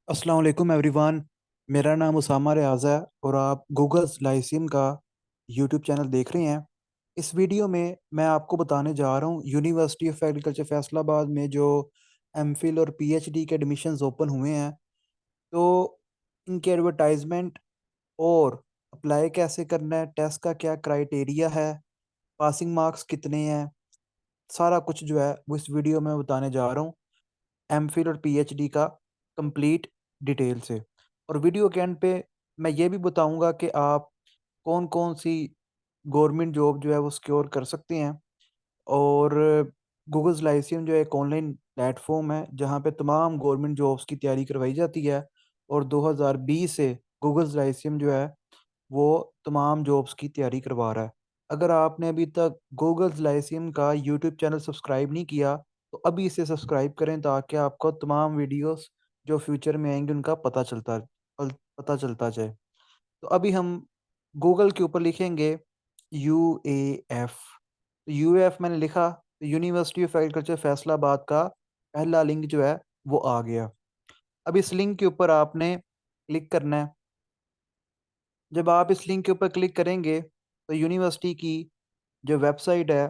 अस्सलाम वालेकुम एवरीवन। मेरा नाम उसामा रियाज़ है और आप गूगल लाइसिम का यूट्यूब चैनल देख रहे हैं। इस वीडियो में मैं आपको बताने जा रहा हूँ यूनिवर्सिटी ऑफ एग्रीकल्चर फैसलाबाद में जो एमफिल और पीएचडी के एडमिशन्स ओपन हुए हैं, तो इनके एडवर्टाइजमेंट और अप्लाई कैसे करना है, टेस्ट का क्या क्राइटेरिया है, पासिंग मार्क्स कितने हैं, सारा कुछ जो है वो इस वीडियो में बताने जा रहा हूँ। एमफिल और पीएचडी का कंप्लीट डिटेल से। और वीडियो के एंड पे मैं ये भी बताऊंगा कि आप कौन कौन सी गवर्नमेंट जॉब जो है वो सिक्योर कर सकते हैं। और गूगल्स लाइसियम जो है एक ऑनलाइन प्लेटफॉर्म है जहाँ पे तमाम गवर्नमेंट जॉब्स की तैयारी करवाई जाती है। और 2020 से गूगल्स लाइसियम जो है वो तमाम जॉब्स की तैयारी करवा रहा है। अगर आपने अभी तक गूगल्स लाइसियम का यूट्यूब चैनल सब्सक्राइब नहीं किया तो अभी इसे सब्सक्राइब करें ताकि आपको तमाम वीडियोस जो फ्यूचर में आएंगे उनका पता चलता जाए। तो अभी हम गूगल के ऊपर लिखेंगे UAF। तो UAF मैंने लिखा तो यूनिवर्सिटी ऑफ एग्रीकल्चर फैसलाबाद का पहला लिंक जो है वो आ गया। अब इस लिंक के ऊपर आपने क्लिक करना है। जब आप इस लिंक के ऊपर क्लिक करेंगे तो यूनिवर्सिटी की जो वेबसाइट है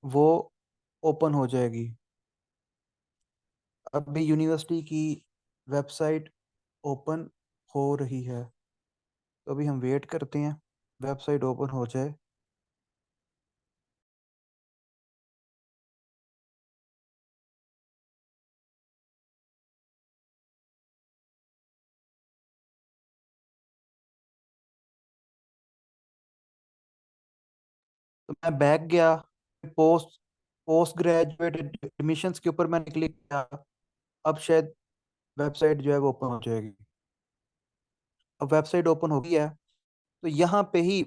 वो ओपन हो जाएगी। अभी यूनिवर्सिटी की वेबसाइट ओपन हो रही है, तो अभी हम वेट करते हैं वेबसाइट ओपन हो जाए। तो मैं बैक गया, पोस्ट पोस्ट ग्रेजुएट एडमिशन्स के ऊपर मैंने क्लिक किया। अब शायद वेबसाइट जो है वो ओपन हो जाएगी। अब वेबसाइट ओपन हो गई है, तो यहाँ पे ही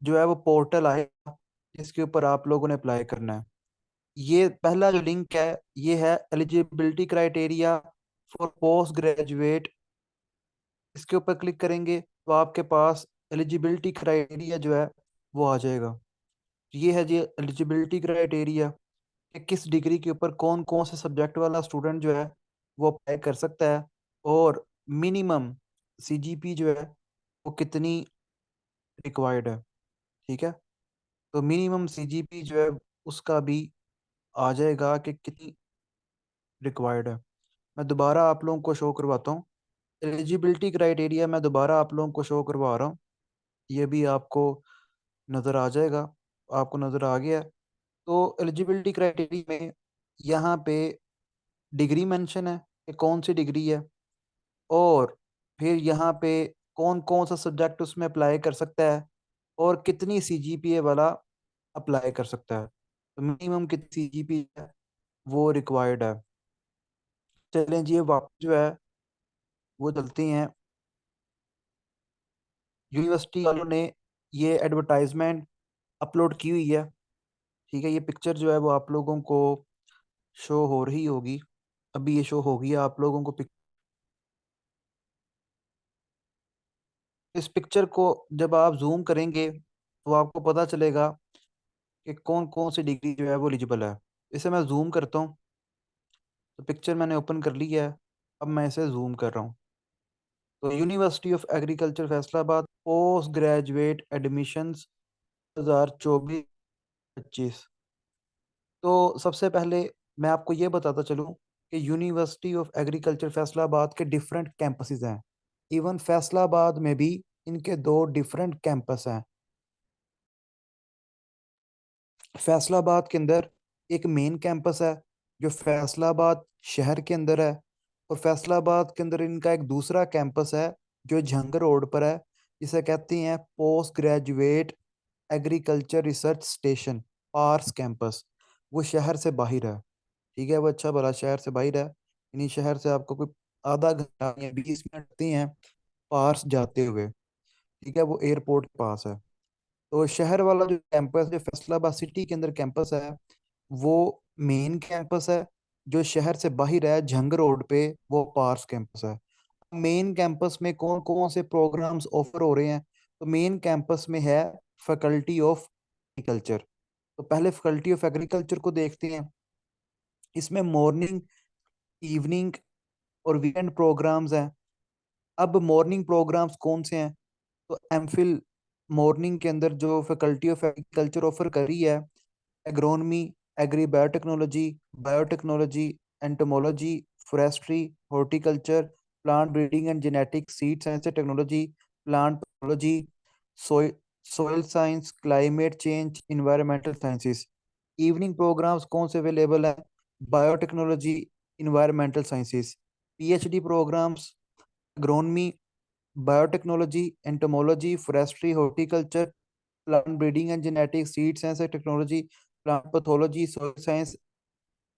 जो है वो पोर्टल आएगा जिसके ऊपर आप लोगों ने अप्लाई करना है। ये पहला जो लिंक है ये है eligibility criteria for post graduate. इसके ऊपर क्लिक करेंगे तो आपके पास एलिजिबिलिटी क्राइटेरिया जो है वो आ जाएगा। ये है जी एलिजिबिलिटी क्राइटेरिया कि किस डिग्री के ऊपर कौन कौन से सब्जेक्ट वाला स्टूडेंट जो है वो अप्लाई कर सकता है। और मिनिमम सीजीपी जो है वो कितनी रिक्वायर्ड है। ठीक है, तो मिनिमम सीजीपी जो है उसका भी आ जाएगा कि कितनी रिक्वायर्ड है। मैं दोबारा आप लोगों को शो करवाता हूँ। एलिजिबिलिटी क्राइटेरिया मैं दोबारा आप लोगों को शो करवा रहा हूँ। ये भी आपको नज़र आ जाएगा। आपको नज़र आ गया है। तो एलिजिबिलिटी क्राइटेरिया में यहाँ पे डिग्री मेंशन है कि कौन सी डिग्री है। और फिर यहाँ पे कौन कौन सा सब्जेक्ट उसमें अप्लाई कर सकता है और कितनी सीजीपीए वाला अप्लाई कर सकता है। तो मिनिमम कितनी सीजीपीए है वो रिक्वायर्ड है। चलें जी, ये वापस जो है वो चलती हैं। यूनिवर्सिटी वालों ने ये एडवर्टाइजमेंट अपलोड की हुई है। ठीक है, ये पिक्चर जो है वो आप लोगों को शो हो रही होगी। अभी ये शो होगी आप लोगों को इस पिक्चर को जब आप जूम करेंगे तो आपको पता चलेगा कि कौन कौन सी डिग्री जो है वो एलिजिबल है। इसे मैं जूम करता हूँ। तो पिक्चर मैंने ओपन कर ली है। अब मैं इसे जूम कर रहा हूँ। तो university of agriculture Faisalabad post graduate admissions 2024-25। तो सबसे पहले मैं आपको ये बताता चलूँ कि यूनिवर्सिटी ऑफ एग्रीकल्चर फैसलाबाद के डिफरेंट कैंपसेस हैं। इवन फैसलाबाद में भी इनके दो डिफरेंट कैंपस हैं। फैसलाबाद के अंदर एक मेन कैंपस है जो फैसलाबाद शहर के अंदर है। और फैसलाबाद के अंदर इनका एक दूसरा कैंपस है जो झंग रोड पर है, जिसे कहते हैं post graduate agriculture research station, PARS campus. वो शहर से बाहर है। ठीक है, वो अच्छा भला शहर से बाहर है। यानी शहर से आपको कोई आधा घंटा या 20 मिनट लगते हैं पार्स जाते हुए। ठीक है, वो एयरपोर्ट के पास है। तो शहर वाला जो कैंपस, जो फैसलाबाद सिटी के अंदर कैंपस है, वो मेन कैंपस है। जो शहर से बाहर है झंग रोड पे, वो पार्स कैंपस है। मेन कैंपस में कौन कौन से प्रोग्राम्स ऑफर हो रहे हैं? तो मेन कैंपस में है फैकल्टी ऑफ एग्रीकल्चर। तो पहले फैकल्टी ऑफ एग्रीकल्चर को देखते हैं। इसमें मॉर्निंग, इवनिंग और वीकेंड प्रोग्राम्स हैं। अब मॉर्निंग प्रोग्राम्स कौन से हैं? तो एमफिल मॉर्निंग के अंदर जो फैकल्टी ऑफ एग्रीकल्चर ऑफर कर रही है, agronomy, agri biotechnology, biotechnology, entomology, forestry, horticulture, plant breeding and genetics, seed science and technology, plant pathology, soil soil science, climate change, environmental sciences. Evening programmes कौन से available है? Biotechnology, environmental sciences. PhD programmes, agronomy, biotechnology, entomology, forestry, horticulture, plant breeding and genetics, seed science and technology, plant pathology, soil science,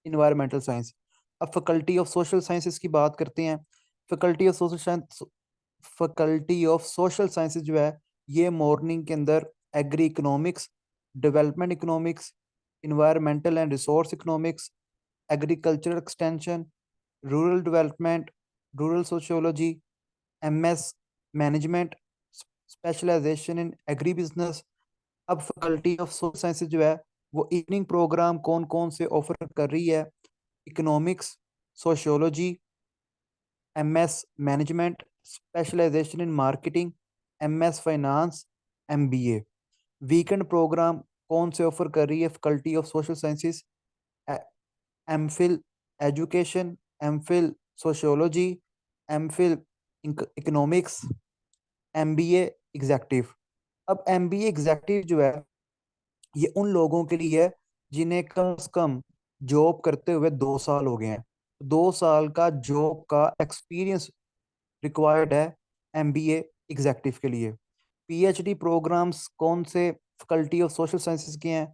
environmental science. अब faculty of social sciences की बात करते हैं। Faculty of social science, faculty of social sciences जो है, ये morning के अंदर agri economics, development economics, environmental and resource economics, agricultural extension, rural development, rural sociology, MS management, specialisation in agri business. अब फैकल्टी ऑफ सोशल साइंसेज जो है, वो evening programme कौन कौन से ऑफर कर रही है? Economics, sociology, MS management, specialisation in marketing, MS finance, MBA. Weekend programme कौन से ऑफर कर रही है faculty of social sciences? MPhil education, MPhil sociology, MPhil economics, MBA executive. अब एमबीए एग्जेक्टिव जो है, ये उन लोगों के लिए है जिन्हें कम से कम जॉब करते हुए 2 साल हो गए हैं। 2 साल का जॉब का एक्सपीरियंस रिक्वायर्ड है एमबीए एग्जेक्टिव के लिए। पीएचडी प्रोग्राम्स कौन से फैकल्टी ऑफ सोशल साइंसेज के हैं?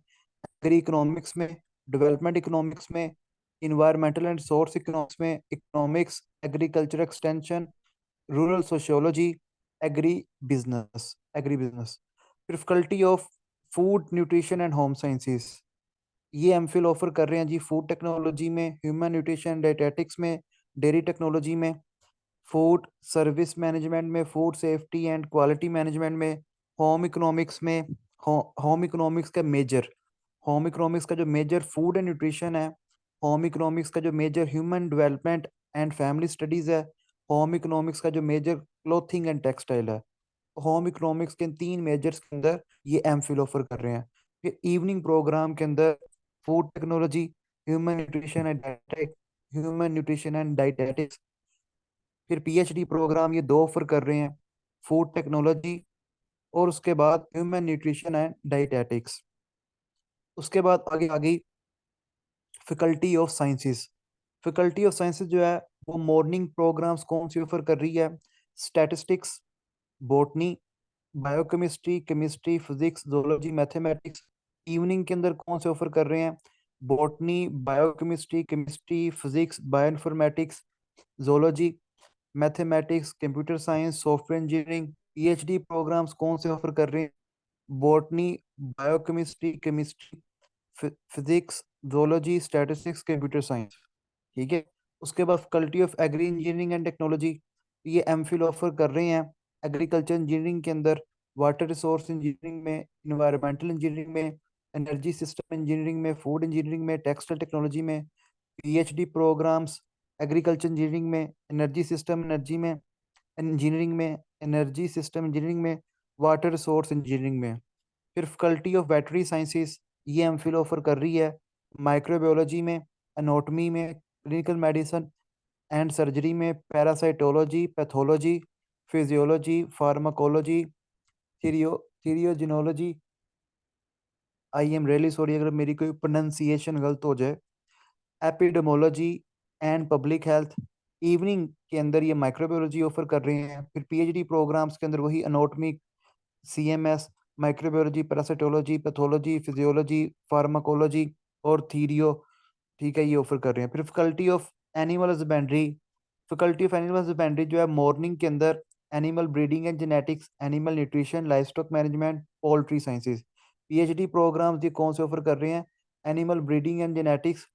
एग्री इकोनॉमिक्स में, डेवलपमेंट इकोनॉमिक्स में, इन्वायरमेंटल एंड सोर्स इकोनॉमिक्स में, economics, agriculture extension, rural sociology, agree agri business. फिर faculty of food nutrition and home sciences, ये एमफिल ऑफर कर रहे हैं जी फूड टेक्नोलॉजी में, ह्यूमन न्यूट्रिशन डाइटेटिक्स में, डेयरी टेक्नोलॉजी में, फूड सर्विस मैनेजमेंट में, food safety and quality management में, होम इकोनॉमिक्स में। होम इकोनॉमिक्स का मेजर होम इकोनॉमिक्स का जो मेजर फूड एंड न्यूट्रिशन है, होम इकोनॉमिक्स का जो major human development and family studies है, होम इकोनॉमिक्स का जो मेजर क्लोथिंग एंड टेक्सटाइल है। होम इकोनॉमिक्स के इन 3 मेजर्स के अंदर ये एमफिल ऑफर कर रहे हैं। फिर इवनिंग प्रोग्राम के अंदर food technology, human nutrition and dietetics. फिर पीएचडी प्रोग्राम ये 2 ऑफर कर रहे हैं, फूड टेक्नोलॉजी और उसके बाद ह्यूमन न्यूट्रिशन एंड डाइटेटिक्स। उसके बाद आगे आ गई faculty of sciences. Faculty of sciences जो है, वो मॉर्निंग प्रोग्राम्स कौन सी ऑफर कर रही है? Statistics, botany, biochemistry, chemistry, physics, zoology, mathematics. Evening के अंदर कौन से ऑफर कर रहे हैं? Botany, biochemistry, chemistry, physics, bioinformatics, zoology, mathematics, computer science, software engineering. PhD programmes कौन से ऑफर कर रहे हैं? Botany, biochemistry, chemistry, physics, zoology, statistics, computer science. ठीक है। उसके बाद faculty of agri engineering and technology, ये एमफिल ऑफर कर रहे हैं एग्रीकल्चर इंजीनियरिंग के अंदर, वाटर रिसोर्स इंजीनियरिंग में, इन्वायरमेंटल इंजीनियरिंग में, एनर्जी सिस्टम इंजीनियरिंग में, फूड इंजीनियरिंग में, टेक्सटाइल टेक्नोलॉजी में। पीएचडी प्रोग्राम्स एग्रीकल्चर इंजीनियरिंग में, एनर्जी सिस्टम इंजीनियरिंग में, वाटर रिसोर्स इंजीनियरिंग में। फिर फैकल्टी ऑफ बैटरी साइंसेस, ये एमफिल ऑफर कर रही है माइक्रोबायोलॉजी में, एनाटॉमी में, क्लिनिकल मेडिसिन एंड सर्जरी में, parasitology, pathology, physiology, pharmacology, थिरियोजेनोलॉजी। I am really sorry अगर मेरी कोई प्रोनाउंसिएशन गलत हो जाए। Epidemiology and public health. Evening के अंदर ये माइक्रोबायोलॉजी ऑफर कर रहे हैं। फिर पीएचडी प्रोग्राम्स के अंदर वही anatomy, CMS, microbiology, parasitology, pathology, physiology, pharmacology और थीरियो। ठीक है, ये ऑफर कर रहे हैं। फिर फैकल्टी ऑफ एनिमल हस्बेंड्री जो है, मॉर्निंग के अंदर animal breeding and genetics, animal nutrition, livestock management, poultry sciences. PhD programmes ये कौन से ऑफर कर रहे हैं? Animal breeding and genetics,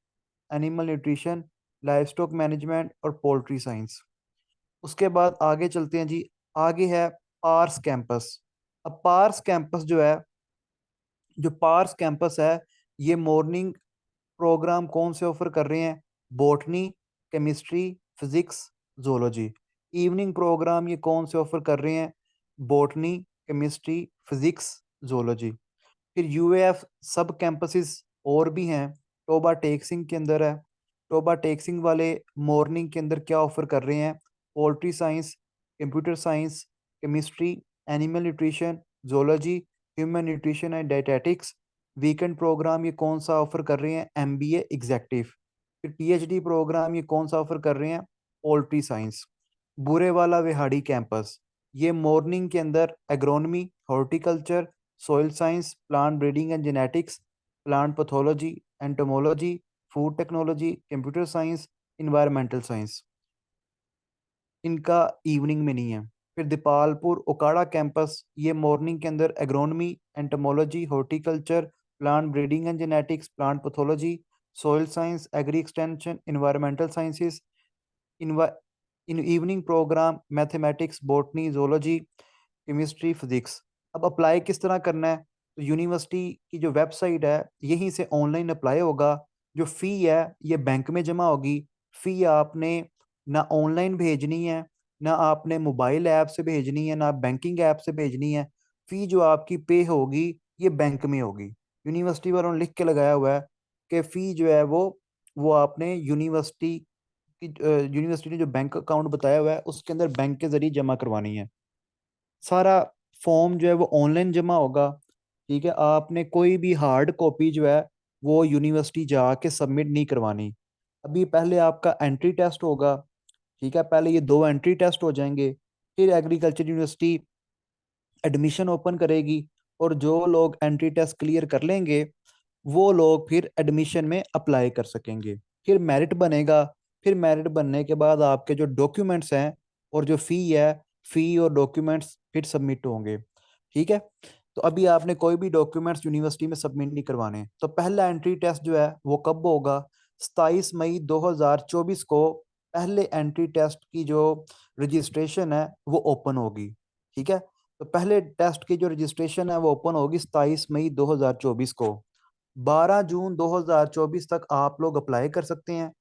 animal nutrition, livestock management और पोल्ट्री साइंस। उसके बाद आगे चलते हैं जी। आगे है पार्स कैंपस। अब पार्स कैंपस है, ये मॉर्निंग प्रोग्राम कौन से ऑफर कर रहे हैं? Botany, chemistry, physics, zoology. Evening programme ये कौन से ऑफर कर रहे हैं? Botany, chemistry, physics, zoology. फिर यूएएफ सब कैंपसेस और भी हैं। टोबा टेक्सिंग के अंदर है। टोबा टेक्सिंग वाले मॉर्निंग के अंदर क्या ऑफर कर रहे हैं? Poultry science, computer science, chemistry, animal nutrition, zoology, human nutrition and dietetics. Weekend programme ये कौन सा ऑफर कर रहे हैं? MBA executive. फिर पीएचडी प्रोग्राम ये कौन सा ऑफर कर रहे हैं? Poultry science. Burewala Vehari campus ये मॉर्निंग के अंदर agronomy, horticulture, soil science, plant breeding and genetics, plant pathology, entomology, food technology, computer science, environmental science, इनका इवनिंग में नहीं है। फिर दीपालपुर ओकाड़ा कैंपस ये मॉर्निंग के अंदर agronomy, entomology, horticulture, plant breeding and genetics, plant pathology, soil science, agri extension, environmental sciences. In evening programme mathematics, botany, zoology, chemistry, physics. अब apply किस तरह करना है? तो यूनिवर्सिटी की जो वेबसाइट है यहीं से ऑनलाइन अप्लाई होगा। जो फ़ी है ये बैंक में जमा होगी। फ़ी आपने ना ऑनलाइन भेजनी है, ना आपने मोबाइल ऐप से भेजनी है, ना बैंकिंग ऐप से भेजनी है। फ़ी जो आपकी पे होगी ये बैंक में होगी। यूनिवर्सिटी वालों ने लिख के लगाया हुआ है कि फ़ी जो है वो आपने यूनिवर्सिटी ने जो बैंक अकाउंट बताया हुआ है उसके अंदर बैंक के जरिए जमा करवानी है। सारा फॉर्म जो है वो ऑनलाइन जमा होगा। ठीक है, आपने कोई भी हार्ड कॉपी जो है वो यूनिवर्सिटी जाके सबमिट नहीं करवानी। अभी पहले आपका एंट्री टेस्ट होगा। ठीक है, पहले ये दो एंट्री टेस्ट हो जाएंगे। फिर एग्रीकल्चर यूनिवर्सिटी एडमिशन ओपन करेगी, और जो लोग एंट्री टेस्ट क्लियर कर लेंगे वो लोग फिर एडमिशन में अप्लाई कर सकेंगे। फिर मेरिट बनेगा। फिर मेरिट बनने के बाद आपके जो डॉक्यूमेंट्स हैं और जो फ़ी है, फ़ी और डॉक्यूमेंट्स फिर सबमिट होंगे। ठीक है, तो अभी आपने कोई भी डॉक्यूमेंट्स यूनिवर्सिटी में सबमिट नहीं करवाने। तो पहला एंट्री टेस्ट जो है वो कब होगा? 27 मई 2024 को पहले एंट्री टेस्ट की जो रजिस्ट्रेशन है वो ओपन होगी। ठीक है, तो पहले टेस्ट की जो रजिस्ट्रेशन है वो ओपन होगी 27 मई 2024 को। 12 जून 2024 तक आप लोग अप्लाई कर सकते हैं।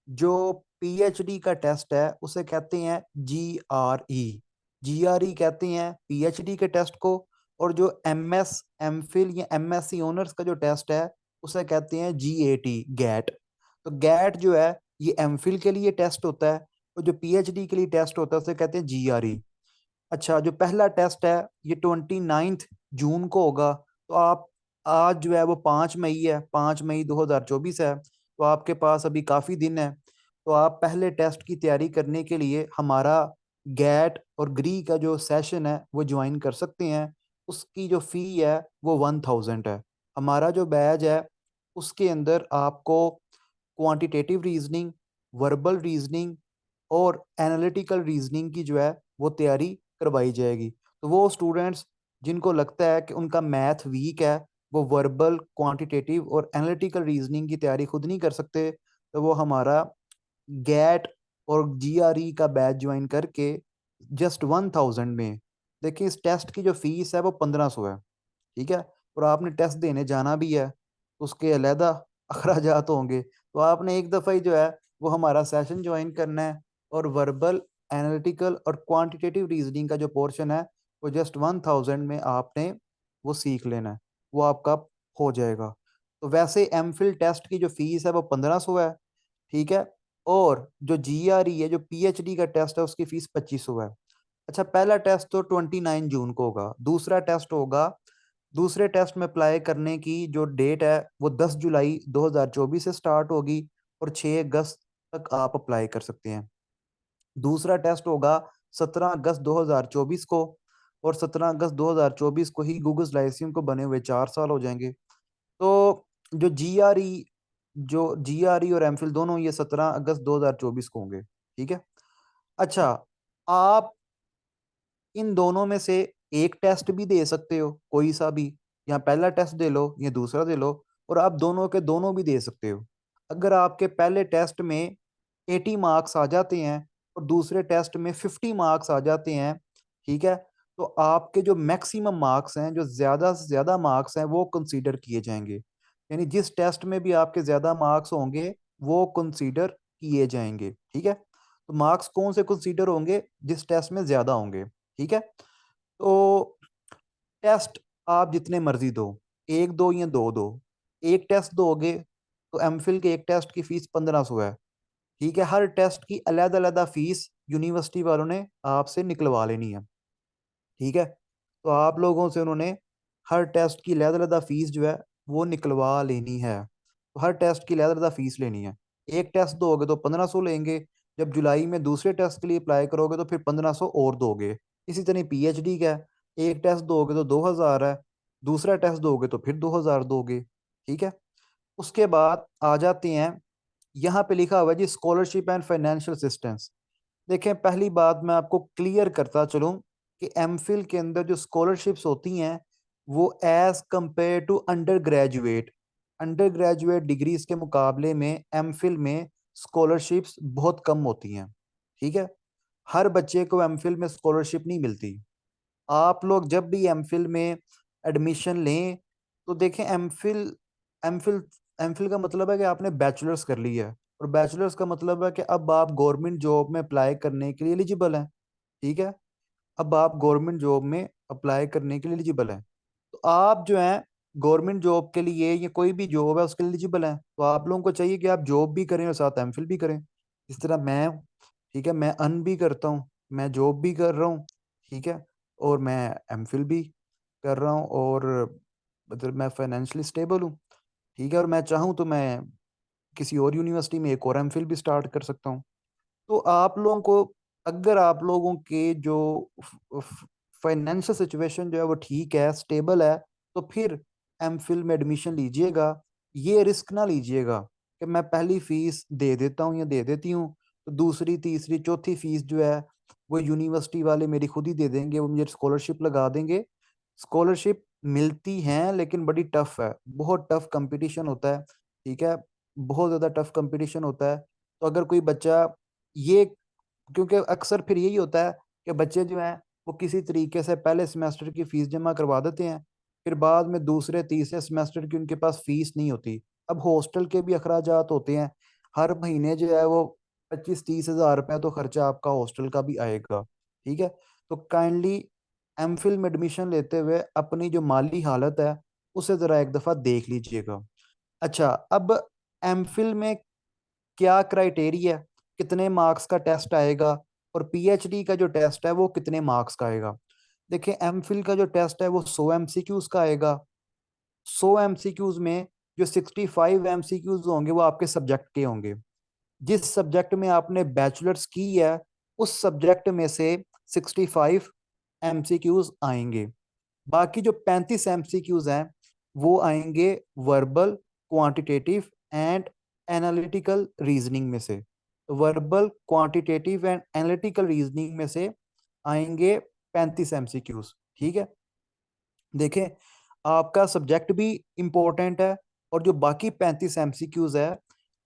जो पीएचडी का टेस्ट है उसे कहते हैं जीआरई। जीआरई कहते हैं पीएचडी के टेस्ट को। और जो एमएस, एमफिल या एमएससी ऑनर्स का जो टेस्ट है उसे कहते हैं जीएटी, गैट। तो गैट जो है ये एमफिल के लिए टेस्ट होता है, और जो पीएचडी के लिए टेस्ट होता है उसे कहते हैं जीआरई। अच्छा, जो पहला टेस्ट है ये 29 जून को होगा। तो आप आज जो है वो 5 मई है, 5 मई 2024 है, तो आपके पास अभी काफ़ी दिन है। तो आप पहले टेस्ट की तैयारी करने के लिए हमारा गैट और ग्री का जो सेशन है वो ज्वाइन कर सकते हैं। उसकी जो फ़ी है वो 1000 है। हमारा जो बैच है उसके अंदर आपको क्वांटिटेटिव रीजनिंग, वर्बल रीजनिंग और एनालिटिकल रीजनिंग की जो है वो तैयारी करवाई जाएगी। तो वो स्टूडेंट्स जिनको लगता है कि उनका मैथ वीक है, वो वर्बल, क्वांटिटेटिव और एनालिटिकल रीजनिंग की तैयारी खुद नहीं कर सकते, तो वो हमारा गैट और जीआरई का बैच ज्वाइन करके जस्ट 1000 में, देखिए इस टेस्ट की जो फीस है वो 1500 है। ठीक है, और आपने टेस्ट देने जाना भी है, उसके अलहदा अखराजात होंगे। तो आपने एक दफ़ा ही जो है वो हमारा सेशन ज्वाइन करना है, और वर्बल, एनालिटिकल और क्वांटिटेटिव रीजनिंग का जो पोर्शन है वो जस्ट 1000 में आपने वो सीख लेना है, वो आपका हो जाएगा। तो वैसे एमफिल टेस्ट की जो फीस है वो 1500 है। ठीक है, और जो जीआरई है, जो पीएचडी का टेस्ट है, उसकी फीस 2500 है। अच्छा, पहला टेस्ट तो 29 जून को होगा। दूसरा टेस्ट होगा, दूसरे टेस्ट में अप्लाई करने की जो डेट है वो 10 जुलाई 2024 से स्टार्ट होगी, और 6 अगस्त तक आप अप्लाई कर सकते हैं। दूसरा टेस्ट होगा 17 अगस्त 2024 को, और 17 अगस्त 2024 को ही गूगल लाइसेंस को बने हुए 4 साल हो जाएंगे। तो जो जीआरई और एमफिल दोनों ये 17 अगस्त 2024 को होंगे। ठीक है, अच्छा, आप इन दोनों में से एक टेस्ट भी दे सकते हो, कोई सा भी। या पहला टेस्ट दे लो या दूसरा दे लो, और आप दोनों के दोनों भी दे सकते हो। अगर आपके पहले टेस्ट में 80 मार्क्स आ जाते हैं और दूसरे टेस्ट में 50 मार्क्स आ जाते हैं, ठीक है, तो आपके जो मैक्सिमम मार्क्स हैं, जो ज़्यादा से ज़्यादा मार्क्स हैं, वो कंसीडर किए जाएंगे। यानी जिस टेस्ट में भी आपके ज़्यादा मार्क्स होंगे वो कंसीडर किए जाएंगे। ठीक है, तो मार्क्स कौन से कंसीडर होंगे? जिस टेस्ट में ज्यादा होंगे। ठीक है, तो टेस्ट आप जितने मर्जी दो, एक दो या दो दो, एक टेस्ट दोगे तो एमफिल के एक टेस्ट की फीस 1500 है। ठीक है, हर टेस्ट की अलग अलग फीस यूनिवर्सिटी वालों ने आपसे निकलवा लेनी है। ठीक है, तो आप लोगों से उन्होंने हर टेस्ट की अलग अलग फीस जो है वो निकलवा लेनी है। तो हर टेस्ट की अलग अलग फीस लेनी है। एक टेस्ट दोगे तो 1500 लेंगे, जब जुलाई में दूसरे टेस्ट के लिए अप्लाई करोगे तो फिर 1500 और दोगे। इसी तरह पीएचडी का है, एक टेस्ट दोगे तो 2000 है, दूसरा टेस्ट दोगे तो फिर 2000 दोगे। ठीक है, उसके बाद आ जाते हैं, यहाँ पे लिखा हुआ है जी स्कॉलरशिप एंड फाइनेंशियल असिस्टेंस। देखें, पहली बात मैं आपको क्लियर करता चलूं कि एमफिल के अंदर जो स्कॉलरशिप्स होती हैं वो as compare to undergraduate degrees के मुकाबले में एमफिल में स्कॉलरशिप्स बहुत कम होती हैं। ठीक है, हर बच्चे को एमफिल में स्कॉलरशिप नहीं मिलती। आप लोग जब भी एमफिल में एडमिशन लें तो देखें, एमफिल एमफिल एमफिल का मतलब है कि आपने बैचलर्स कर लिया है, और बैचलर्स का मतलब है कि अब आप गवर्नमेंट जॉब में अप्लाई करने के लिए एलिजिबल हैं। ठीक है, अब आप गवर्नमेंट जॉब में अप्लाई करने के लिए एलिजिबल हैं। तो आप जो हैं गवर्नमेंट जॉब के लिए या कोई भी जॉब है उसके लिए एलिजिबल हैं, तो आप लोगों को चाहिए कि आप जॉब भी करें और साथ एमफिल भी करें। इस तरह मैं हूं, ठीक है, मैं अर्न भी करता हूँ, मैं जॉब भी कर रहा हूँ। ठीक है, और मैं एमफिल भी कर रहा हूँ, और मतलब मैं फाइनेंशियली स्टेबल हूँ। ठीक है, और मैं चाहूँ तो मैं किसी और यूनिवर्सिटी में एक और एमफिल भी स्टार्ट कर सकता हूँ। तो आप लोगों को, अगर आप लोगों के जो फाइनेंशियल सिचुएशन जो है वो ठीक है, स्टेबल है, तो फिर एमफिल में एडमिशन लीजिएगा। ये रिस्क ना लीजिएगा कि मैं पहली फीस दे देता हूँ या दे देती हूँ तो दूसरी तीसरी चौथी फीस जो है वो यूनिवर्सिटी वाले मेरी खुद ही दे देंगे, वो मुझे स्कॉलरशिप लगा देंगे। स्कॉलरशिप मिलती हैं लेकिन बड़ी टफ है, बहुत टफ कंपटीशन होता है। ठीक है, बहुत ज़्यादा टफ कंपटीशन होता है। तो अगर कोई बच्चा ये, क्योंकि अक्सर फिर यही होता है कि बच्चे जो हैं वो किसी तरीके से पहले सेमेस्टर की फीस जमा करवा देते हैं, फिर बाद में दूसरे तीसरे सेमेस्टर की उनके पास फीस नहीं होती। अब हॉस्टल के भी अखराजात होते हैं, हर महीने जो है वो 25-30 हज़ार रुपये तो खर्चा आपका हॉस्टल का भी आएगा। ठीक है, तो काइंडली एमफिल में एडमिशन लेते हुए अपनी जो माली हालत है उसे ज़रा एक दफ़ा देख लीजिएगा। अच्छा, अब एमफिल में क्या क्राइटेरिया, कितने मार्क्स का टेस्ट आएगा, और पीएचडी का जो टेस्ट है वो कितने मार्क्स का आएगा? देखिए, एमफिल का जो टेस्ट है वो 100 एमसीक्यूज का आएगा। 100 एमसीक्यूज में जो 65 एमसीक्यूज होंगे वो आपके सब्जेक्ट के होंगे। जिस सब्जेक्ट में आपने बैचलर्स की है उस सब्जेक्ट में से 65 एमसीक्यूज आएंगे। बाकी जो 35 एमसीक्यूज हैं वो आएंगे verbal, quantitative and analytical reasoning में से। Verbal, quantitative and analytical reasoning में से आएंगे 35 एमसीक्यूज। ठीक है, देखें, आपका सब्जेक्ट भी इम्पोर्टेंट है और जो बाकी 35 एमसीक्यूज है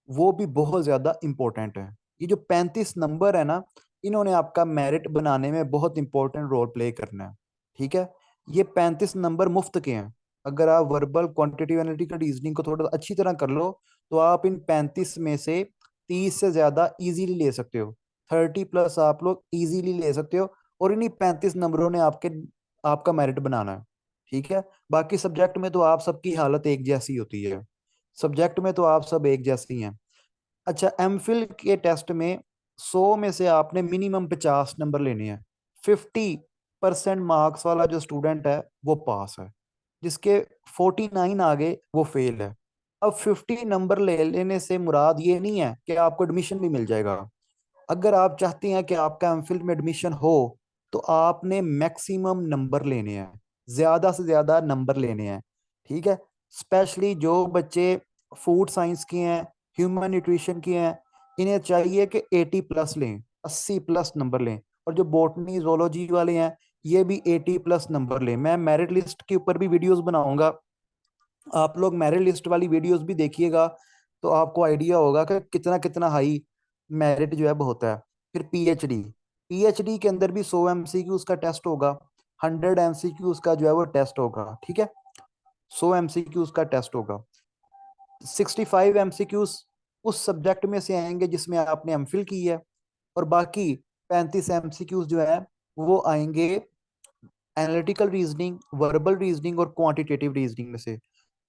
वो भी बहुत ज़्यादा इम्पोर्टेंट है। ये जो 35 नंबर है ना, इन्होंने आपका मेरिट बनाने में बहुत इंपॉर्टेंट रोल प्ले करना है। ठीक है, ये 35 नंबर मुफ्त के हैं। अगर आप वर्बल, क्वांटिटेटिव, एनालिटिकल रीजनिंग को थोड़ा अच्छी तरह कर लो तो आप इन 35 में से 30 से ज़्यादा इजीली ले सकते हो। 30+ आप लोग इजीली ले सकते हो, और इन्हीं 35 नंबरों ने आपका मेरिट बनाना है। ठीक है, बाकी सब्जेक्ट में तो आप सबकी हालत एक जैसी होती है, सब्जेक्ट में तो आप सब एक जैसे ही हैं। अच्छा, एमफिल के टेस्ट में 100 में से आपने मिनिमम 50 नंबर लेने हैं। 50% मार्क्स वाला जो स्टूडेंट है वो पास है, जिसके 49 आ गए वो फेल है। अब 50 नंबर ले लेने से मुराद ये नहीं है कि आपको एडमिशन भी मिल जाएगा। अगर आप चाहते हैं कि आपका एमफिल में एडमिशन हो तो आपने मैक्सिमम नंबर लेने हैं, ज्यादा से ज्यादा नंबर लेने हैं। ठीक है, स्पेशली जो बच्चे फूड साइंस के हैं, ह्यूमन न्यूट्रिशन के हैं, इन्हें चाहिए कि 80+ लें, 80+ नंबर लें। और जो बॉटनी जोलॉजी वाले हैं ये भी 80+ नंबर लें। मैं मेरिट लिस्ट के ऊपर भी वीडियोस बनाऊंगा, आप लोग मेरिट लिस्ट वाली वीडियोस भी देखिएगा तो आपको आइडिया होगा कि कितना कितना हाई मेरिट जो है वो होता है। फिर पीएचडी, पीएचडी के अंदर भी 100 एमसीक्यूज का टेस्ट होगा, 100 एमसीक्यूज का जो है वो टेस्ट होगा। ठीक है, 100 एमसीक्यूज का टेस्ट होगा। 65 एमसीक्यूज उस सब्जेक्ट में से आएंगे जिसमें आपने एमफिल की है, और बाकी 35 MCQs जो है वो आएंगे एनालिटिकल रीजनिंग, वर्बल रीजनिंग और क्वांटिटेटिव रीजनिंग में से।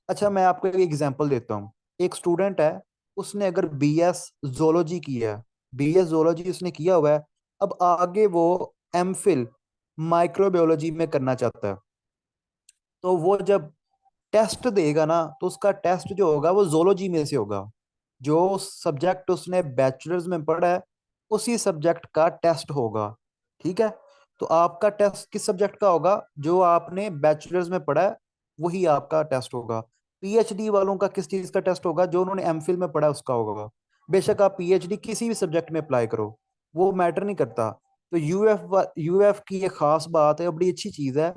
अच्छा, मैं आपको एक एग्जांपल देता हूँ। एक स्टूडेंट है, उसने अगर बीएस जोलॉजी किया है, बीएस जोलॉजी उसने किया हुआ है, अब आगे वो एमफिल माइक्रोबायोलॉजी में करना चाहता है। तो वो जब टेस्ट देगा ना, तो उसका टेस्ट जो होगा वो जोलॉजी में से होगा। जो सब्जेक्ट उसने बैचलर्स में पढ़ा है उसी सब्जेक्ट का टेस्ट होगा। ठीक है। तो आपका टेस्ट किस सब्जेक्ट का होगा? जो आपने बैचलर्स में पढ़ा है वही आपका टेस्ट होगा। पीएचडी वालों का किस चीज का टेस्ट होगा? जो उन्होंने एमफिल में पढ़ा है उसका होगा। बेशक आप पीएचडी किसी भी सब्जेक्ट में अप्लाई करो, वो मैटर नहीं करता। तो यूएफ यूएफ की ये खास बात है, बड़ी अच्छी चीज है।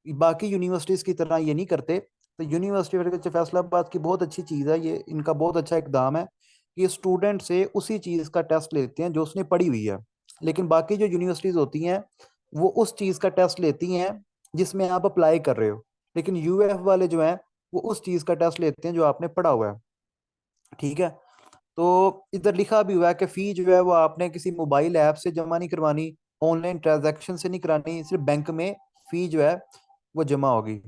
बाकी यूनिवर्सिटीज की तरह ये नहीं करते। तो यूनिवर्सिटी एग्रीकल्चर फैसलाबाद की बहुत अच्छी चीज़ है ये, इनका बहुत अच्छा इकदाम है कि स्टूडेंट से उसी चीज़ का टेस्ट लेते हैं जो उसने पढ़ी हुई है। लेकिन बाकी जो यूनिवर्सिटीज होती हैं वो उस चीज़ का टेस्ट लेती हैं जिसमें आप अप्लाई कर रहे हो। लेकिन यूएफ वाले जो हैं वो उस चीज़ का टेस्ट लेते हैं जो आपने पढ़ा हुआ है। ठीक है। तो इधर लिखा भी हुआ है कि फी जो है वो आपने किसी मोबाइल ऐप से जमा नहीं करवानी, ऑनलाइन ट्रांजैक्शन से नहीं करानी, सिर्फ बैंक में फी जो है वो जमा होगी।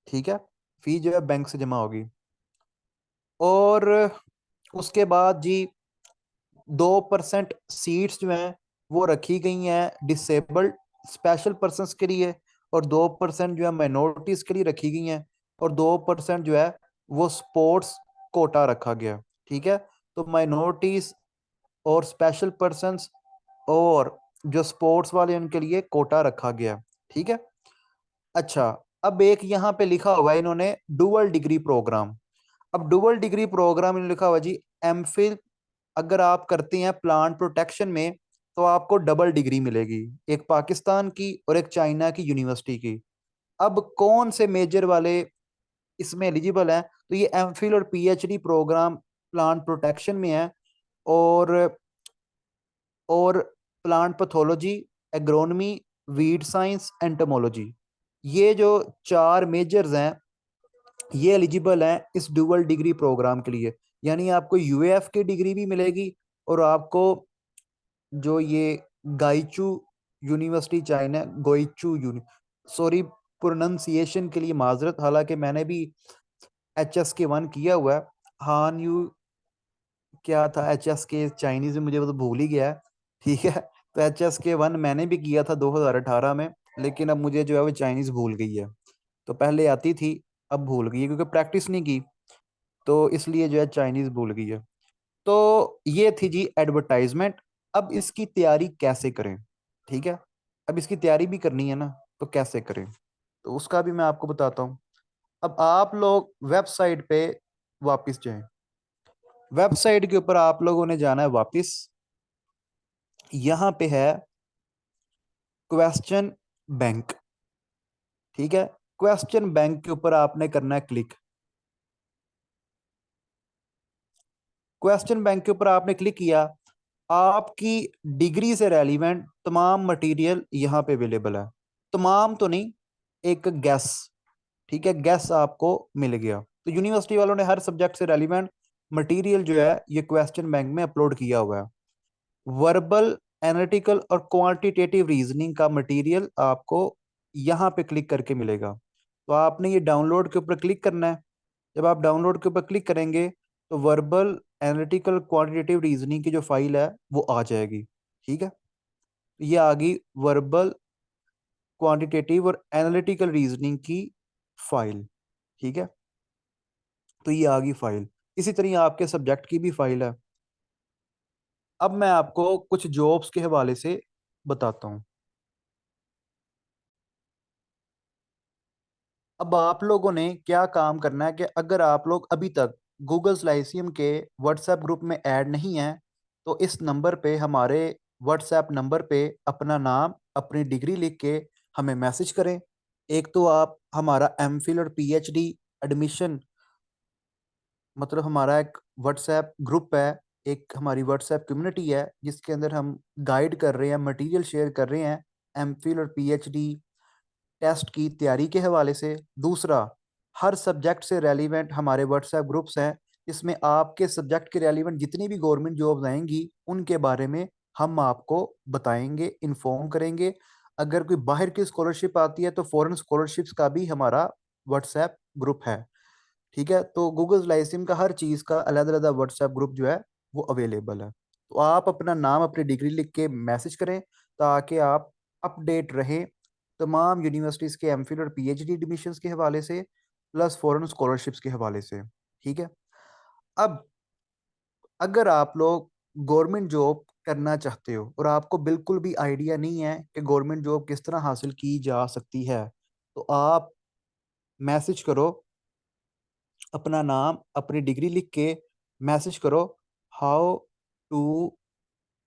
ठीक है। फी जो है बैंक से जमा होगी। और उसके बाद जी 2% सीट्स जो हैं वो रखी गई हैं डिसेबल्ड स्पेशल पर्सनस के लिए, और 2% जो है माइनॉरिटीज के लिए रखी गई हैं, और 2% जो है वो स्पोर्ट्स कोटा रखा गया। ठीक है। तो माइनॉरिटीज और स्पेशल पर्सन्स और जो स्पोर्ट्स वाले उनके लिए कोटा रखा गया। ठीक है। अच्छा, अब एक यहाँ पे लिखा हुआ है इन्होंने डुअल डिग्री प्रोग्राम। अब डुअल डिग्री प्रोग्राम इन्होंने लिखा हुआ है जी एमफिल अगर आप करते हैं प्लांट प्रोटेक्शन में तो आपको डबल डिग्री मिलेगी, एक पाकिस्तान की और एक चाइना की यूनिवर्सिटी की। अब कौन से मेजर वाले इसमें एलिजिबल हैं? तो ये एमफिल और पीएचडी प्रोग्राम प्लांट प्रोटेक्शन में है, और plant pathology, agronomy, weed science, entomology, ये जो चार मेजर्स हैं ये एलिजिबल हैं इस डुअल डिग्री प्रोग्राम के लिए। यानी आपको यूएफ की डिग्री भी मिलेगी, और आपको जो ये गाइचू university China, गोइचू uni sorry pronunciation के लिए माजरत, हालांकि मैंने भी HSK1 किया हुआ है। हान यू क्या था HSK चाइनीज में, मुझे वो तो भूल ही गया है। ठीक है। तो HSK1 मैंने भी किया था 2018 में, लेकिन अब मुझे जो है वो चाइनीज भूल गई है। तो पहले आती थी, अब भूल गई है क्योंकि प्रैक्टिस नहीं की, तो इसलिए जो है चाइनीज भूल गई है। तो ये थी जी एडवर्टाइजमेंट। अब इसकी तैयारी कैसे करें? ठीक है। अब इसकी तैयारी भी करनी है ना, तो कैसे करें? तो उसका भी मैं आपको बताता हूँ। अब आप लोग वेबसाइट पे वापस जाएं। वेबसाइट के ऊपर आप लोगों ने जाना है वापस। यहाँ पे है क्वेश्चन बैंक। ठीक है। क्वेश्चन बैंक के ऊपर आपने करना है क्लिक। क्वेश्चन बैंक के ऊपर आपने क्लिक किया, आपकी डिग्री से रेलिवेंट तमाम मटेरियल यहाँ पे अवेलेबल है। तमाम तो नहीं, एक गैस। ठीक है, गैस आपको मिल गया। तो यूनिवर्सिटी वालों ने हर सब्जेक्ट से रेलिवेंट मटेरियल जो है ये क्वेश्चन बैंक में अपलोड किया हुआ है। वर्बल, एनालिटिकल और क्वांटिटेटिव रीजनिंग का मटेरियल आपको यहाँ पे क्लिक करके मिलेगा। तो आपने ये डाउनलोड के ऊपर क्लिक करना है। जब आप डाउनलोड के ऊपर क्लिक करेंगे तो वर्बल, एनालिटिकल, क्वांटिटेटिव रीजनिंग की जो फाइल है वो आ जाएगी। ठीक है। ये आ गई वर्बल, क्वांटिटेटिव और एनालिटिकल रीजनिंग की फाइल। ठीक है। तो ये आ गई फाइल। इसी तरह आपके सब्जेक्ट की भी फाइल है। अब मैं आपको कुछ जॉब्स के हवाले से बताता हूँ। अब आप लोगों ने क्या काम करना है कि अगर आप लोग अभी तक गूगल लाइसियम के व्हाट्सएप ग्रुप में ऐड नहीं हैं, तो इस नंबर पे, हमारे व्हाट्सएप नंबर पे अपना नाम, अपनी डिग्री लिख के हमें मैसेज करें। एक तो आप हमारा एमफिल और पीएचडी एडमिशन, मतलब हमारा एक व्हाट्सएप ग्रुप है, एक हमारी व्हाट्सएप कम्युनिटी है जिसके अंदर हम गाइड कर रहे हैं, मटेरियल शेयर कर रहे हैं एमफिल और पीएचडी टेस्ट की तैयारी के हवाले से। दूसरा, हर सब्जेक्ट से रेलिवेंट हमारे व्हाट्सएप ग्रुप्स हैं, इसमें आपके सब्जेक्ट के रेलिवेंट जितनी भी गवर्नमेंट जॉब्स आएंगी उनके बारे में हम आपको बताएंगे, इन्फॉर्म करेंगे। अगर कोई बाहर की स्कॉलरशिप आती है तो फॉरेन स्कॉलरशिप्स का भी हमारा व्हाट्सएप ग्रुप है। ठीक है, तो गूगल लाइसिम का हर चीज़ का अलग अलग व्हाट्सएप ग्रुप जो है वो अवेलेबल है। तो आप अपना नाम, अपनी डिग्री लिख के मैसेज करें ताकि आप अपडेट रहें तमाम यूनिवर्सिटीज़ के एमफिल और पीएचडी एडमिशन्स के हवाले से, प्लस फॉरेन स्कॉलरशिप्स के हवाले से। ठीक है। अब अगर आप लोग गवर्नमेंट जॉब करना चाहते हो और आपको बिल्कुल भी आइडिया नहीं है कि गवर्नमेंट जॉब किस तरह हासिल की जा सकती है, तो आप मैसेज करो, अपना नाम, अपनी डिग्री लिख के मैसेज करो, how to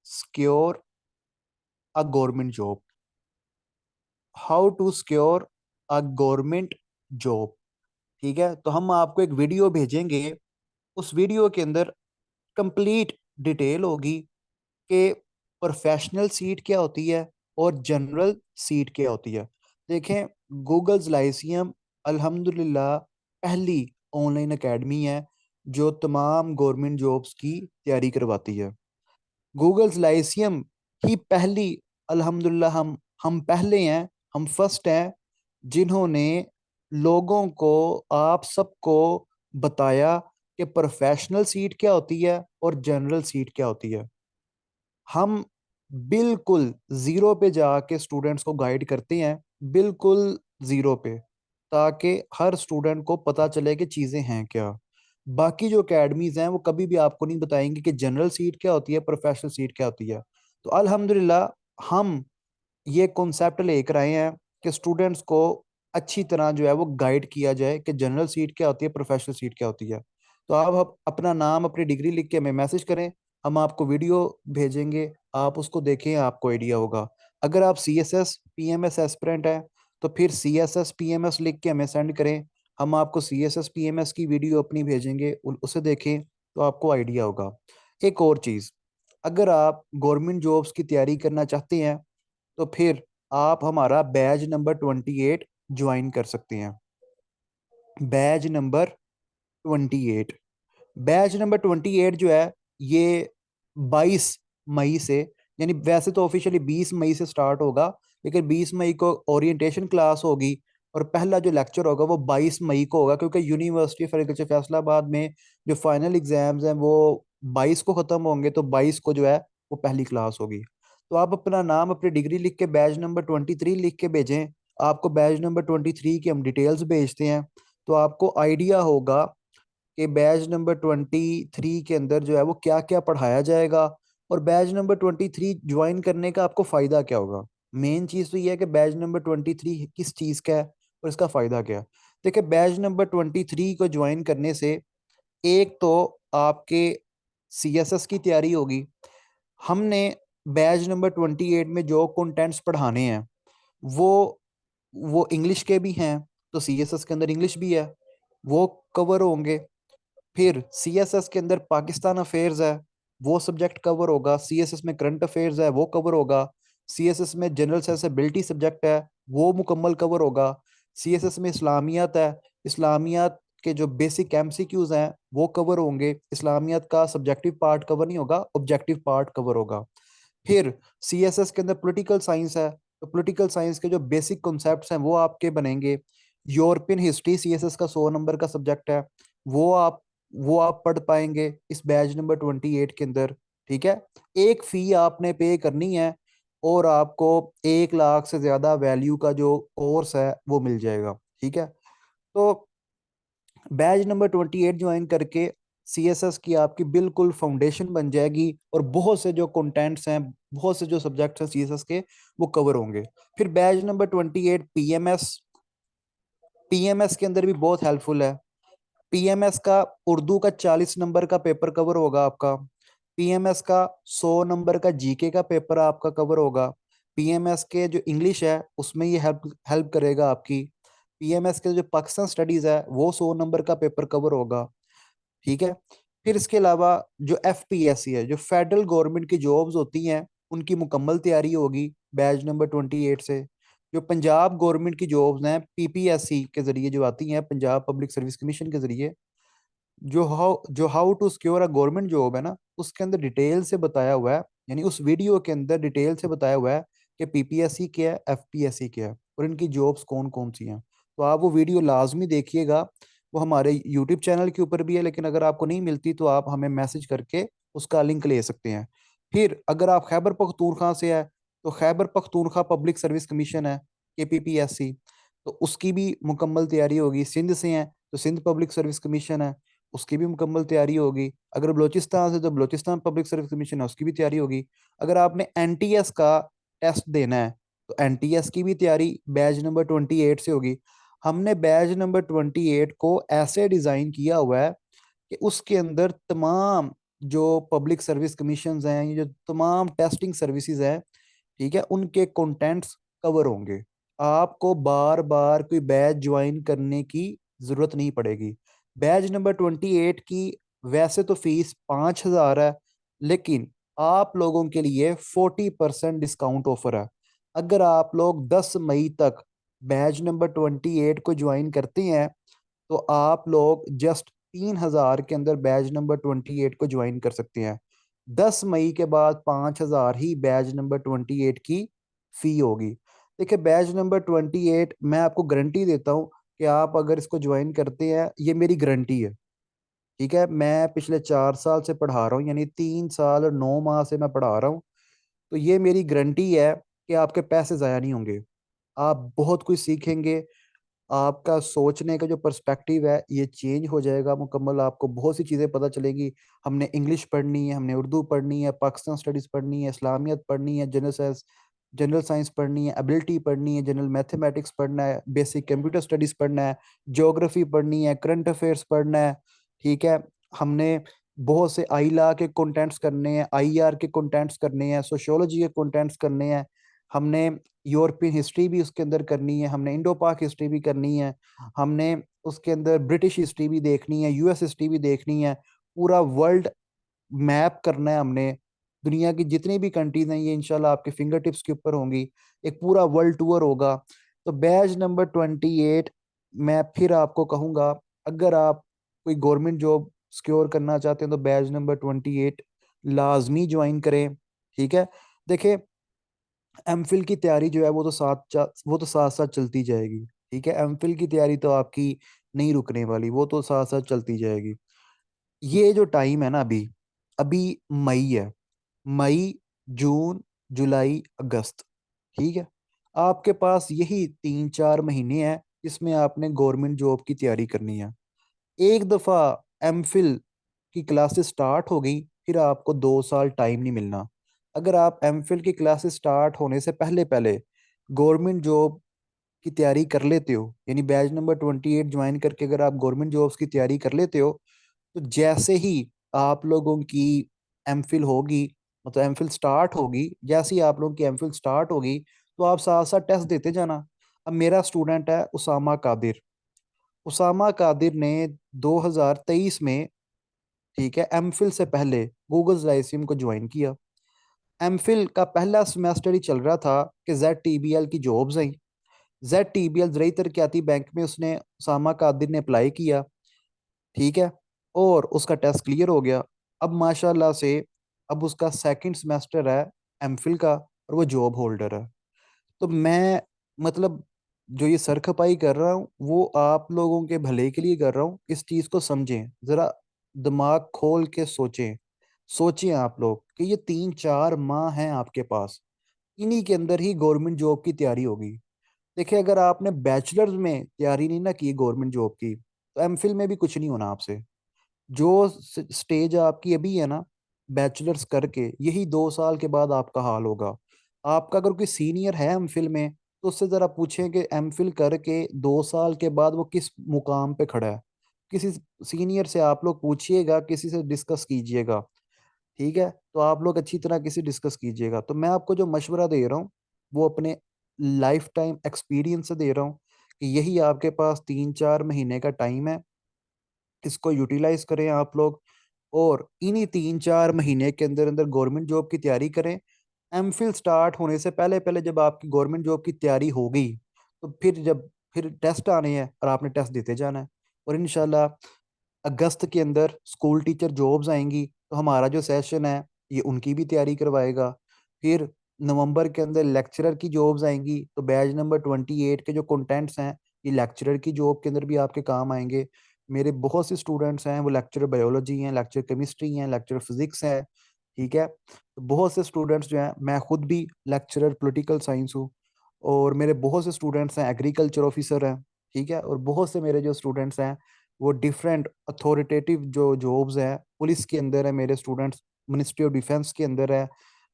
secure a government job, how to secure a government job. ठीक है, तो हम आपको एक वीडियो भेजेंगे। उस वीडियो के अंदर कंप्लीट डिटेल होगी कि प्रोफेशनल सीट क्या होती है और जनरल सीट क्या होती है। देखें, गूगल्स लाइसियम अल्हम्दुलिल्लाह पहली ऑनलाइन एकेडमी है जो तमाम गवर्नमेंट जॉब्स की तैयारी करवाती है। गूगल्स लाइसियम ही पहली, अल्हम्दुलिल्लाह हम पहले हैं, हम फर्स्ट हैं जिन्होंने लोगों को, आप सबको बताया कि प्रोफेशनल सीट क्या होती है और जनरल सीट क्या होती है। हम बिल्कुल जीरो पे जाके स्टूडेंट्स को गाइड करते हैं, बिल्कुल जीरो पे, ताकि हर स्टूडेंट को पता चले कि चीज़ें हैं क्या। बाकी जो एकेडमीज हैं वो कभी भी आपको नहीं बताएंगे कि जनरल सीट क्या होती है, प्रोफेशनल सीट क्या होती है। तो अल्हम्दुलिल्लाह हम ये कॉन्सेप्ट लेकर आए हैं कि स्टूडेंट्स को अच्छी तरह जो है वो गाइड किया जाए कि जनरल सीट क्या होती है, प्रोफेशनल सीट क्या होती है। तो आप अपना नाम, अपनी डिग्री लिख के हमें मैसेज करें, हम आपको वीडियो भेजेंगे, आप उसको देखें, आपको आइडिया होगा। अगर आप C S S P M S aspirant हैं तो फिर C S S P M S लिख के हमें सेंड करें, हम आपको C S S P M S की वीडियो अपनी भेजेंगे, उसे देखें तो आपको आइडिया होगा। एक और चीज़, अगर आप गवर्नमेंट जॉब्स की तैयारी करना चाहते हैं तो फिर आप हमारा बैच नंबर 28 ज्वाइन कर सकते हैं। बैच नंबर 28, बैच नंबर 28 जो है ये 22 मई से, यानी वैसे तो ऑफिशियली 20 मई से स्टार्ट होगा, लेकिन 20 मई को ओरिएंटेशन क्लास होगी और पहला जो लेक्चर होगा वो 22 मई को होगा, क्योंकि यूनिवर्सिटी ऑफ एग्रीकल्चर फैसलाबाद में जो फाइनल एग्जाम्स हैं वो 22 को ख़त्म होंगे, तो 22 को जो है वो पहली क्लास होगी। तो आप अपना नाम, अपनी डिग्री लिख के बैच नंबर 23 लिख के भेजें, आपको बैच नंबर 23 की हम डिटेल्स भेजते हैं, तो आपको आइडिया होगा कि बैच नंबर 23 के अंदर जो है वो क्या क्या पढ़ाया जाएगा और बैच नंबर 23 ज्वाइन करने का आपको फ़ायदा क्या होगा। मेन चीज़ तो ये है कि बैच नंबर 23 किस चीज़ का है और इसका फ़ायदा क्या है। देखिए, बैच नंबर 23 को ज्वाइन करने से एक तो आपके सी एस एस की तैयारी होगी। हमने बैच नंबर 28 में जो कंटेंट्स पढ़ाने हैं वो वो इंग्लिश के भी हैं, तो सी एस एस के अंदर इंग्लिश भी है, वो कवर होंगे। फिर सीएसएस के अंदर पाकिस्तान अफेयर्स है, वो सब्जेक्ट कवर होगा। सीएसएस में करंट अफेयर्स है, वो कवर होगा। सीएसएस में जनरल सेंसिबिलिटी सब्जेक्ट है, वो मुकम्मल कवर होगा। सीएसएस में इस्लामियत है, इस्लामियत के जो बेसिक एमसीक्यूज हैं वो कवर होंगे। इस्लामियत का सब्जेक्टिव पार्ट कवर नहीं होगा, ऑब्जेक्टिव पार्ट कवर होगा। फिर सीएसएस के अंदर पॉलिटिकल साइंस है, तो पॉलिटिकल साइंस के जो बेसिक कॉन्सेप्ट्स हैं वो आपके बनेंगे। यूरोपियन हिस्ट्री सीएसएस का 100 नंबर का सब्जेक्ट है, वो आप वो आप पढ़ पाएंगे इस बैच नंबर 28 के अंदर। ठीक है, एक फी आपने पे करनी है और आपको 1 लाख से ज्यादा वैल्यू का जो कोर्स है वो मिल जाएगा। ठीक है, तो बैच नंबर 28 ज्वाइन करके सीएसएस की आपकी बिल्कुल फाउंडेशन बन जाएगी और बहुत से जो कंटेंट्स हैं, बहुत से जो सब्जेक्ट्स हैं सीएसएस के, वो कवर होंगे। फिर बैच नंबर 28 पीएमएस, पीएमएस के अंदर भी बहुत हेल्पफुल है। पीएमएस का उर्दू का 40 नंबर का पेपर कवर होगा आपका। पीएमएस का 100 नंबर का जीके का पेपर आपका कवर होगा। पीएमएस के जो इंग्लिश है उसमें ये हेल्प हेल्प करेगा आपकी। पीएमएस के जो पाकिस्तान स्टडीज है वो 100 नंबर का पेपर कवर होगा। ठीक है, फिर इसके अलावा जो एफपीएससी है, जो फेडरल गवर्नमेंट की जॉब्स होती हैं, उनकी मुकम्मल तैयारी होगी बैच नंबर 28 से। जो पंजाब गवर्नमेंट की जॉब्स हैं पीपीएससी के जरिए जो आती हैं, पंजाब पब्लिक सर्विस कमीशन के जरिए, जो how to secure a government job है ना, उसके अंदर डिटेल से बताया हुआ है यानी उस वीडियो के अंदर डिटेल से बताया हुआ है कि पीपीएससी क्या है, एफपीएससी क्या है, और इनकी जॉब्स कौन कौन सी हैं। तो आप वो वीडियो लाजमी देखिएगा। वो हमारे यूट्यूब चैनल के ऊपर भी है, लेकिन अगर आपको नहीं मिलती तो आप हमें मैसेज करके उसका लिंक ले सकते हैं। फिर अगर आप खैबर पख्तूनख्वा से है, तो Khyber Pakhtunkhwa public service commission है, केपीपीएससी, तो उसकी भी मुकम्मल तैयारी होगी। सिंध से हैं तो सिंध पब्लिक सर्विस कमीशन है, उसकी भी मुकम्मल तैयारी होगी। अगर बलोचिस्तान से तो बलोचिस्तान पब्लिक सर्विस कमीशन है, उसकी भी तैयारी होगी। अगर आपने एनटीएस का टेस्ट देना है तो एनटीएस की भी तैयारी बैच नंबर 28 से होगी। हमने बैच नंबर 28 को ऐसे डिज़ाइन किया हुआ है कि उसके अंदर तमाम जो पब्लिक सर्विस कमीशंस हैं, ये जो तमाम टेस्टिंग सर्विसेज हैं, ठीक है, उनके कंटेंट्स कवर होंगे। आपको बार बार कोई बैच ज्वाइन करने की जरूरत नहीं पड़ेगी। बैच नंबर 28 की वैसे तो फीस 5,000 है, लेकिन आप लोगों के लिए 40% डिस्काउंट ऑफर है। अगर आप लोग 10 मई तक बैच नंबर 28 को ज्वाइन करते हैं तो आप लोग जस्ट 3,000 के अंदर बैच नंबर 28 को ज्वाइन कर सकते हैं। 10 मई के बाद 5,000 ही बैच नंबर 28 की फी होगी। देखिए, बैच नंबर 28 मैं आपको गारंटी देता हूँ कि आप अगर इसको ज्वाइन करते हैं, ये मेरी गारंटी है, ठीक है। मैं पिछले 4 साल से पढ़ा रहा हूँ, यानी 3 साल और 9 माह से मैं पढ़ा रहा हूँ। तो ये मेरी गारंटी है कि आपके पैसे ज़ाया नहीं होंगे। आप बहुत कुछ सीखेंगे। आपका सोचने का जो पर्सपेक्टिव है ये चेंज हो जाएगा मुकम्मल। आपको बहुत सी चीज़ें पता चलेगी। हमने इंग्लिश पढ़नी है, हमने उर्दू पढ़नी है, पाकिस्तान स्टडीज़ पढ़नी है, इस्लामियत पढ़नी है, जनरल साइंस पढ़नी है, एबिलिटी पढ़नी है, जनरल मैथमेटिक्स पढ़ना है, बेसिक कंप्यूटर स्टडीज़ पढ़ना है, ज्योग्राफी पढ़नी है, करंट अफेयर्स पढ़ना है, ठीक है। हमने बहुत से आई ला के कंटेंट्स करने हैं, आई आर के कंटेंट्स करने हैं, सोशियोलॉजी के कंटेंट्स करने हैं। हमने यूरोपियन हिस्ट्री भी उसके अंदर करनी है, हमने इंडो पाक हिस्ट्री भी करनी है, हमने उसके अंदर ब्रिटिश हिस्ट्री भी देखनी है, यूएस हिस्ट्री भी देखनी है। पूरा वर्ल्ड मैप करना है हमने। दुनिया की जितनी भी कंट्रीज हैं ये इंशाल्लाह आपके फिंगर टिप्स के ऊपर होंगी। एक पूरा वर्ल्ड टूर होगा। तो बैच नंबर 28, मैं फिर आपको कहूँगा, अगर आप कोई गवर्नमेंट जॉब सिक्योर करना चाहते हैं तो बैच नंबर 28 लाजमी ज्वाइन करें, ठीक है। देखिए, एमफिल की तैयारी जो है वो तो साथ साथ चलती जाएगी, ठीक है। एमफिल की तैयारी तो आपकी नहीं रुकने वाली, वो तो साथ साथ चलती जाएगी। ये जो टाइम है ना, अभी अभी मई है। मई, जून, जुलाई, अगस्त, ठीक है। आपके पास यही 3-4 महीने हैं जिसमें आपने गवर्नमेंट जॉब की तैयारी करनी है। एक दफ़ा एमफिल की क्लासेस स्टार्ट हो गई, फिर आपको 2 साल टाइम नहीं मिलना। अगर आप एमफिल की क्लासेस स्टार्ट होने से पहले पहले गवर्नमेंट जॉब की तैयारी कर लेते हो, यानी बैच नंबर 28 ज्वाइन करके अगर आप गवर्नमेंट जॉब्स की तैयारी कर लेते हो, तो जैसे ही आप लोगों की एमफिल होगी, मतलब एमफिल स्टार्ट होगी, जैसे ही आप लोगों की एमफिल स्टार्ट होगी तो आप साथ साथ टेस्ट देते जाना। अब मेरा स्टूडेंट है उसामा कादिर। उसामा कादिर ने 2023 में, ठीक है, एमफिल से पहले गूगल लाइसिम को ज्वाइन किया। एमफिल का पहला सेमेस्टर ही चल रहा था कि जेड टीबीएल की जॉब्स आई। जेड टीबीएल ज़राई तरक्याती बैंक में उसने, उसामा कादिर ने अप्लाई किया, ठीक है, और उसका टेस्ट क्लियर हो गया। अब माशाल्लाह से अब उसका सेकंड सेमेस्टर है एमफिल का, और वो जॉब होल्डर है। तो मैं, मतलब, जो ये सर खपाई कर रहा हूँ वो आप लोगों के भले के लिए कर रहा हूँ। इस चीज़ को समझें ज़रा, दिमाग खोल के सोचें। सोचें आप लोग कि ये 3-4 माह हैं आपके पास, इन्हीं के अंदर ही गवर्नमेंट जॉब की तैयारी होगी। देखिए, अगर आपने बैचलर्स में तैयारी नहीं ना की गवर्नमेंट जॉब की, तो एमफिल में भी कुछ नहीं होना आपसे। जो स्टेज आपकी अभी है ना, बैचलर्स करके, यही 2 साल के बाद आपका हाल होगा। आपका अगर कोई सीनियर है एमफिल में, तो उससे ज़रा पूछें कि एमफिल करके 2 साल के बाद वो किस मुकाम पे खड़ा है। किसी सीनियर से आप लोग पूछिएगा, किसी से डिस्कस कीजिएगा, ठीक है। तो आप लोग अच्छी तरह किसी डिस्कस कीजिएगा। तो मैं आपको जो मशवरा दे रहा हूँ वो अपने लाइफ टाइम एक्सपीरियंस से दे रहा हूँ कि यही आपके पास 3-4 महीने का टाइम है, इसको यूटिलाइज करें आप लोग, और इन्हीं 3-4 महीने के अंदर अंदर गवर्नमेंट जॉब की तैयारी करें। एमफिल स्टार्ट होने से पहले पहले जब आपकी गवर्नमेंट जॉब की तैयारी हो गई, तो फिर टेस्ट आने हैं और आपने टेस्ट देते जाना है। और इंशाल्लाह अगस्त के अंदर स्कूल टीचर जॉब्स आएंगी, तो हमारा जो सेशन है ये उनकी भी तैयारी करवाएगा। फिर नवंबर के अंदर लेक्चरर की जॉब्स आएंगी, तो बैच नंबर 28 के जो कंटेंट्स हैं ये लेक्चरर की जॉब के अंदर भी आपके काम आएंगे। मेरे बहुत से स्टूडेंट्स हैं वो लेक्चर बायोलॉजी हैं, लेक्चर केमिस्ट्री हैं, लेक्चर फिजिक्स हैं। ठीक है, तो बहुत से स्टूडेंट्स जो हैं, मैं खुद भी लेक्चरर पॉलिटिकल साइंस हूँ, और मेरे बहुत से स्टूडेंट्स हैं एग्रीकल्चर ऑफिसर हैं। ठीक है, और बहुत से मेरे जो स्टूडेंट्स हैं वो डिफरेंट अथॉरिटेटिव जो जॉब्स हैं, पुलिस के अंदर है मेरे स्टूडेंट्स, मिनिस्ट्री ऑफ डिफेंस के अंदर है,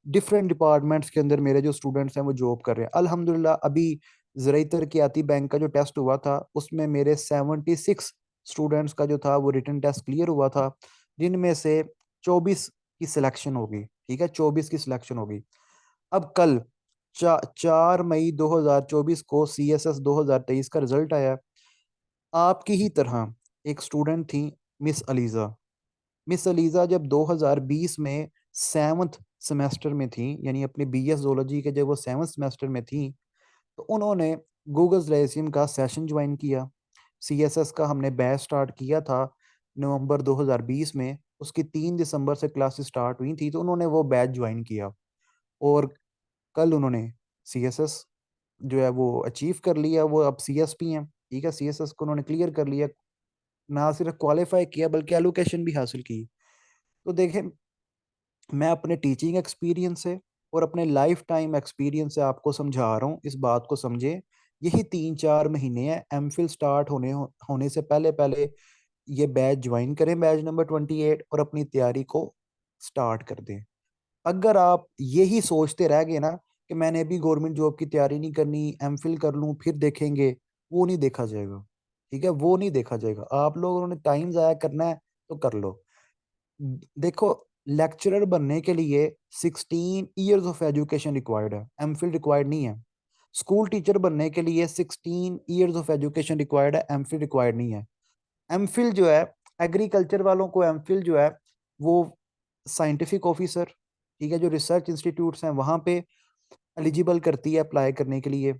डिफरेंट डिपार्टमेंट्स के अंदर मेरे जो स्टूडेंट्स हैं वो जॉब कर रहे हैं अल्हम्दुलिल्लाह। अभी ज़राई तरक्याती बैंक का जो टेस्ट हुआ था उसमें मेरे 76 स्टूडेंट्स का जो था वो रिटन टेस्ट क्लियर हुआ था, जिनमें से 24 की सिलेक्शन होगी। ठीक है, 24 की सिलेक्शन होगी। अब कल 4 मई 2024 को CSS 2023 का रिजल्ट आया। आपकी ही तरह एक स्टूडेंट थी, मिस अलीजा। मिस अलीजा जब 2020 में 7th सेमेस्टर में थी, यानी अपने BS जोलॉजी के जब वो 7th सेमेस्टर में थी, तो उन्होंने गूगल लाइसिम का सेशन ज्वाइन किया। CSS का हमने बैच स्टार्ट किया था नवंबर 2020 में, उसकी 3 दिसंबर से क्लासेस स्टार्ट हुई थी, तो उन्होंने वो बैच ज्वाइन किया। और कल उन्होंने CSS जो है वो अचीव कर लिया, वो अब CSP हैं। ठीक है, CSS को उन्होंने क्लियर कर लिया, ना सिर्फ क्वालिफाई किया बल्कि एलोकेशन भी हासिल की। तो देखें, मैं अपने टीचिंग एक्सपीरियंस से और अपने लाइफ टाइम एक्सपीरियंस से आपको समझा रहा हूँ, इस बात को समझे। यही 3-4 महीने हैं, MPhil स्टार्ट होने से पहले पहले ये बैच ज्वाइन करें, बैच नंबर 28, और अपनी तैयारी को स्टार्ट कर दें। अगर आप यही सोचते रह गए ना कि मैंने अभी गवर्नमेंट जॉब की तैयारी नहीं करनी, MPhil कर लूँ फिर देखेंगे, वो नहीं देखा जाएगा। ठीक है, वो नहीं देखा जाएगा। आप लोगों ने टाइम ज़ाया करना है तो कर लो। देखो, लेक्चरर बनने के लिए 16 years ऑफ एजुकेशन रिक्वायर्ड है, MPhil रिक्वायर्ड नहीं है। स्कूल टीचर बनने के लिए 16 years ऑफ एजुकेशन रिक्वायर्ड है, MPhil रिक्वायर्ड नहीं है। MPhil जो है, एग्रीकल्चर वालों को MPhil जो है वो साइंटिफिक ऑफिसर, ठीक है, जो रिसर्च इंस्टीट्यूट्स हैं वहाँ पे एलिजिबल करती है अप्लाई करने के लिए।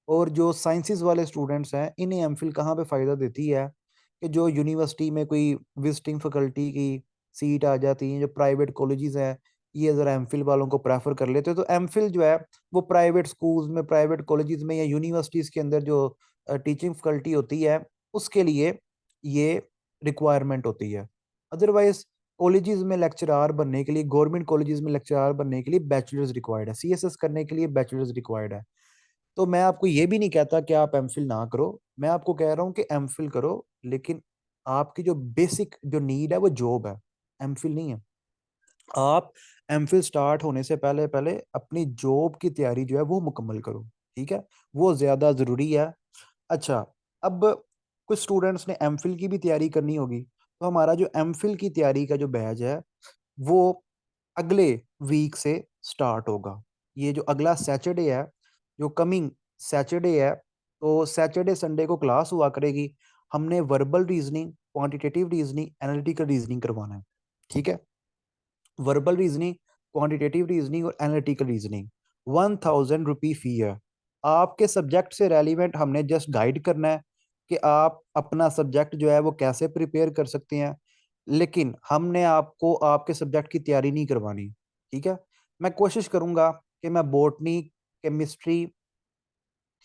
और जो साइंसेस वाले स्टूडेंट्स हैं इन्हें MPhil कहाँ पे फ़ायदा देती है कि जो यूनिवर्सिटी में कोई विजिटिंग फैकल्टी की सीट आ जाती है, जो प्राइवेट कॉलेजेस हैं, ये ज़रा MPhil वालों को प्रेफर कर लेते हैं। तो MPhil जो है वो प्राइवेट स्कूल्स में, प्राइवेट कॉलेजेस में या यूनिवर्सिटीज़ के अंदर जो टीचिंग फैकल्टी होती है उसके लिए ये रिक्वायरमेंट होती है। अदरवाइज कॉलेजेस में लेक्चरार बनने के लिए, गवर्नमेंट कॉलेजेस में लेक्चरार बनने के लिए बैचलर्स रिक्वायर्ड है, CSS करने के लिए बैचलर्स रिक्वायर्ड है। तो मैं आपको ये भी नहीं कहता कि आप MPhil ना करो, मैं आपको कह रहा हूँ कि MPhil करो, लेकिन आपकी जो बेसिक जो नीड है वो जॉब है, MPhil नहीं है। आप MPhil स्टार्ट होने से पहले पहले अपनी जॉब की तैयारी जो है वो मुकम्मल करो। ठीक है, वो ज़्यादा ज़रूरी है। अच्छा, अब कुछ स्टूडेंट्स ने MPhil की भी तैयारी करनी होगी, तो हमारा जो MPhil की तैयारी का जो बैच है वो अगले वीक से स्टार्ट होगा। ये जो अगला सैटरडे है, जो कमिंग सैटरडे है, तो सैटरडे संडे को क्लास हुआ करेगी। हमने verbal reasoning, quantitative reasoning, analytical reasoning करवाना है। ठीक है, वर्बल रीजनिंग, क्वांटिटेटिव रीजनिंग और एनालिटिकल रीजनिंग। 1000 रुपी फी है। आपके सब्जेक्ट से रेलिवेंट हमने जस्ट गाइड करना है कि आप अपना सब्जेक्ट जो है वो कैसे प्रिपेयर कर सकते हैं, लेकिन हमने आपको आपके सब्जेक्ट की तैयारी नहीं करवानी। ठीक है, मैं कोशिश करूंगा कि मैं बॉटनी, केमिस्ट्री,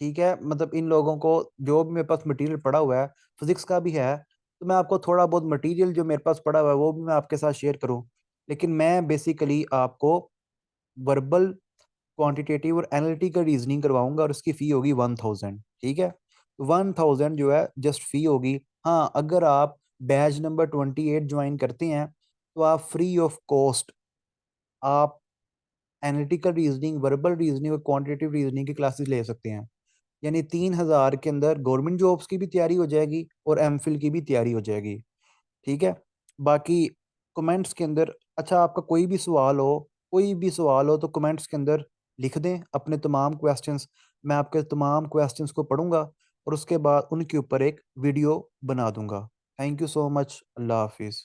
ठीक है, मतलब इन लोगों को जो भी मेरे पास मटेरियल पड़ा हुआ है, फिजिक्स का भी है, तो मैं आपको थोड़ा बहुत मटेरियल जो मेरे पास पड़ा हुआ है वो भी मैं आपके साथ शेयर करूं। लेकिन मैं बेसिकली आपको वर्बल, क्वांटिटेटिव और एनालिटिकल रीजनिंग करवाऊंगा, और उसकी फ़ी होगी 1000। ठीक है, 1000 जो है जस्ट फ़ी होगी। हाँ, अगर आप बैच नंबर 28 ज्वाइन करते हैं तो आप फ्री ऑफ कॉस्ट आप एनालिटिकल रीजनिंग, वर्बल रीजनिंग और क्वांटिटेटिव रीजनिंग की क्लासेस ले सकते हैं। यानी 3000 के अंदर गवर्नमेंट जॉब्स की भी तैयारी हो जाएगी और MPhil की भी तैयारी हो जाएगी। ठीक है, बाकी कमेंट्स के अंदर, अच्छा आपका कोई भी सवाल हो तो कमेंट्स के अंदर लिख दें अपने तमाम क्वेश्चंस। मैं आपके तमाम क्वेश्चंस को पढ़ूंगा और उसके बाद उनके ऊपर एक वीडियो बना दूंगा। Thank you so much. अल्लाह हाफिज़।